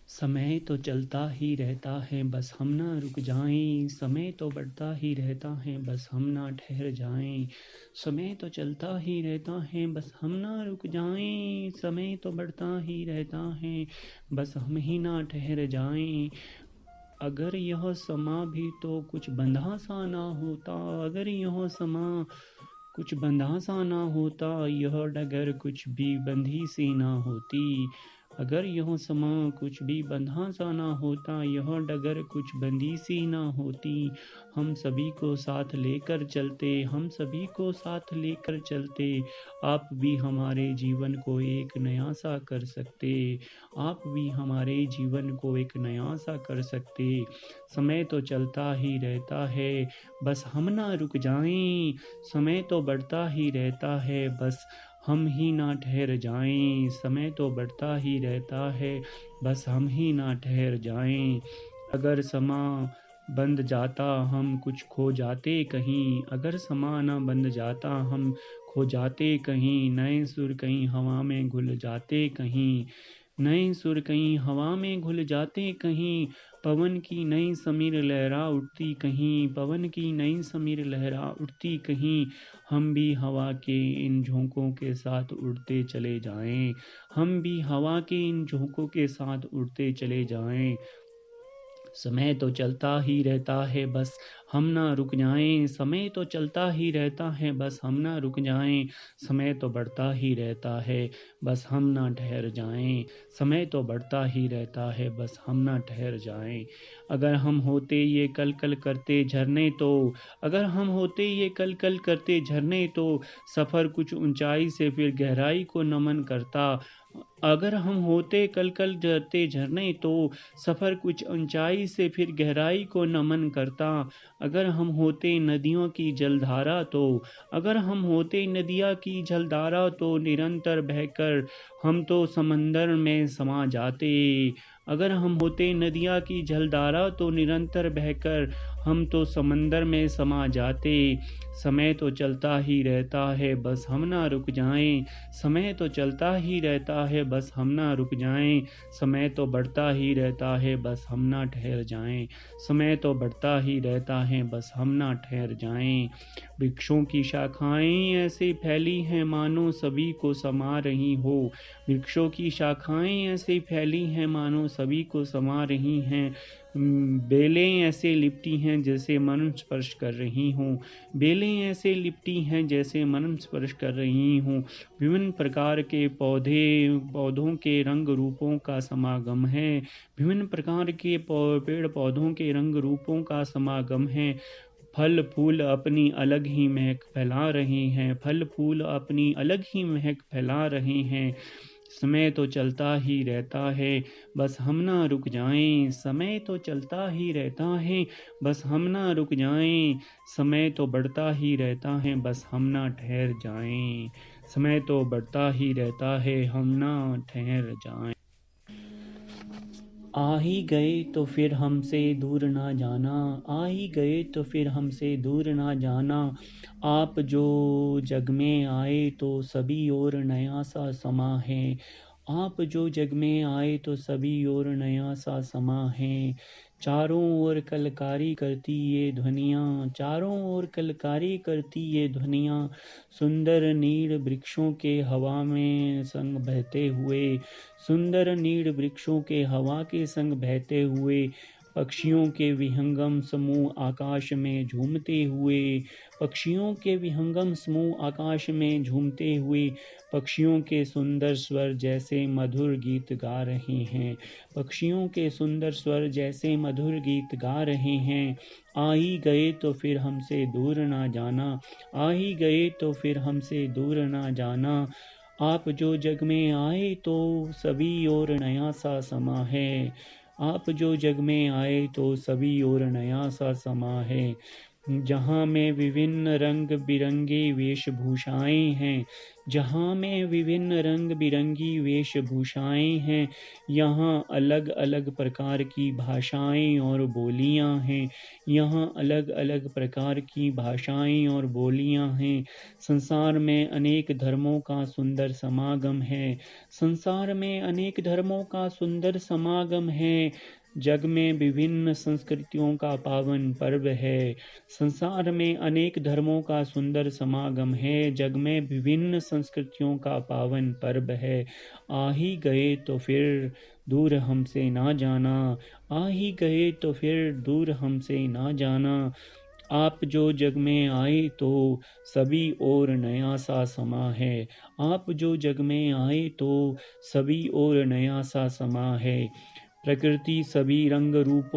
समय तो चलता ही रहता है बस हम ना रुक जाएं, समय तो बढ़ता ही रहता है बस हम ना ठहर जाएं। समय तो चलता ही रहता है बस हम ना रुक जाएं, समय तो बढ़ता ही रहता है बस हम ही ना ठहर जाएं। अगर यह समा भी तो कुछ बंधा सा ना होता, अगर यह समा कुछ बंधा सा ना होता, यह डगर कुछ भी बंधी सी ना होती। अगर यह समा कुछ भी बंधा सा ना होता, यह डगर कुछ बंधी सी ना होती। हम सभी को साथ लेकर चलते, हम सभी को साथ लेकर चलते, आप भी हमारे जीवन को एक नया सा कर सकते, आप भी हमारे जीवन को एक नया सा कर सकते। समय तो चलता ही रहता है बस हम ना रुक जाएं, समय तो बढ़ता ही रहता है बस हम ही ना ठहर जाएं। समय तो बढ़ता ही रहता है बस हम ही ना ठहर जाएं। अगर समा बंध जाता हम कुछ खो जाते कहीं, अगर समा ना बंध जाता हम खो जाते कहीं, नए सुर कहीं हवा में घुल जाते कहीं, नए सुर कहीं हवा में घुल जाते कहीं। पवन की नई समीर लहरा उठती कहीं, पवन की नई समीर लहरा उठती कहीं। हम भी हवा के इन झोंकों के साथ उड़ते चले जाएं, हम भी हवा के इन झोंकों के साथ उड़ते चले जाएं। समय तो चलता ही रहता है बस हम ना रुक जाएं, समय तो चलता ही रहता है बस हम ना रुक जाएं। समय तो बढ़ता ही रहता है बस हम ना ठहर जाएं, समय तो बढ़ता ही रहता है बस हम ना ठहर जाएं। अगर हम होते ये कल कल करते झरने तो, अगर हम होते ये कल कल करते झरने तो, सफ़र कुछ ऊंचाई से फिर गहराई को नमन करता। अगर हम होते कल कल करते झरने तो, सफ़र कुछ ऊंचाई से फिर गहराई को नमन करता। अगर हम होते नदियों की जलधारा तो, अगर हम होते नदिया की जलधारा तो, निरंतर बहकर हम तो समंदर में समा जाते। अगर हम होते नदिया की जलधारा तो, निरंतर बहकर हम तो समंदर में समा जाते। समय तो चलता ही रहता है बस हम ना रुक जाएं, समय तो चलता ही रहता है बस हम ना रुक जाएं। समय तो बढ़ता ही रहता है बस हम ना ठहर जाएं, समय तो बढ़ता ही रहता है बस हम ना ठहर जाएं। वृक्षों की शाखाएं ऐसे फैली हैं मानो सभी को समा रही हो, वृक्षों की शाखाएं ऐसे फैली हैं मानो सभी को समा रही हैं। बेलें ऐसे लिपटी हैं जैसे मन स्पर्श कर रही हों, बेलें ऐसे लिपटी हैं जैसे मन स्पर्श कर रही हों। विभिन्न प्रकार के पौधों के रंग रूपों का समागम है, विभिन्न प्रकार के पेड़ पौधों के रंग रूपों का समागम है। फल फूल अपनी अलग ही महक फैला रहे हैं, फल फूल अपनी अलग ही महक फैला रहे हैं। समय तो चलता ही रहता है बस हम ना रुक जाएं, समय तो चलता ही रहता है बस हम ना रुक जाएं। समय तो बढ़ता ही रहता है बस हम ना ठहर जाएं, समय तो बढ़ता ही रहता है हम ना ठहर जाएं। आ ही गए तो फिर हमसे दूर ना जाना, आ ही गए तो फिर हमसे दूर ना जाना। आप जो जग में आए तो सभी ओर नया सा समा है, आप जो जग में आए तो सभी ओर नया सा समा है। चारों ओर कलकारी करती ये ध्वनियाँ, चारों ओर कलकारी करती ये ध्वनियाँ। सुंदर नीड़ वृक्षों के हवा में संग बहते हुए, सुंदर नीड़ वृक्षों के हवा के संग बहते हुए। पक्षियों के विहंगम समूह आकाश में झूमते हुए, पक्षियों के विहंगम समूह आकाश में झूमते हुए। पक्षियों के सुंदर स्वर जैसे मधुर गीत गा रहे हैं, पक्षियों के सुंदर स्वर जैसे मधुर गीत गा रहे हैं। आ ही गए तो फिर हमसे दूर ना जाना, आ ही गए तो फिर हमसे दूर ना जाना। आप जो जग में आए तो सभी ओर नया सा समा है, आप जो जग में आए तो सभी ओर नया सा समा है। जहाँ में विभिन्न रंग बिरंगे वेशभूषाएं हैं, जहाँ में विभिन्न रंग बिरंगी वेशभूषाएं हैं, यहाँ अलग अलग प्रकार की भाषाएं और बोलियां हैं, यहाँ अलग अलग प्रकार की भाषाएं और बोलियां हैं। संसार में अनेक धर्मों का सुंदर समागम है, संसार में अनेक धर्मों का सुंदर समागम है। जग में विभिन्न संस्कृतियों का पावन पर्व है, संसार में अनेक धर्मों का सुंदर समागम है, जग में विभिन्न संस्कृतियों का पावन पर्व है। आ ही गए तो फिर दूर हमसे ना जाना, आ ही गए तो फिर दूर हमसे ना जाना। आप जो जग में आए तो सभी और नया सा समा है, आप जो जग में आए तो सभी और नया सा समा है। प्रकृति सभी रंग रूपों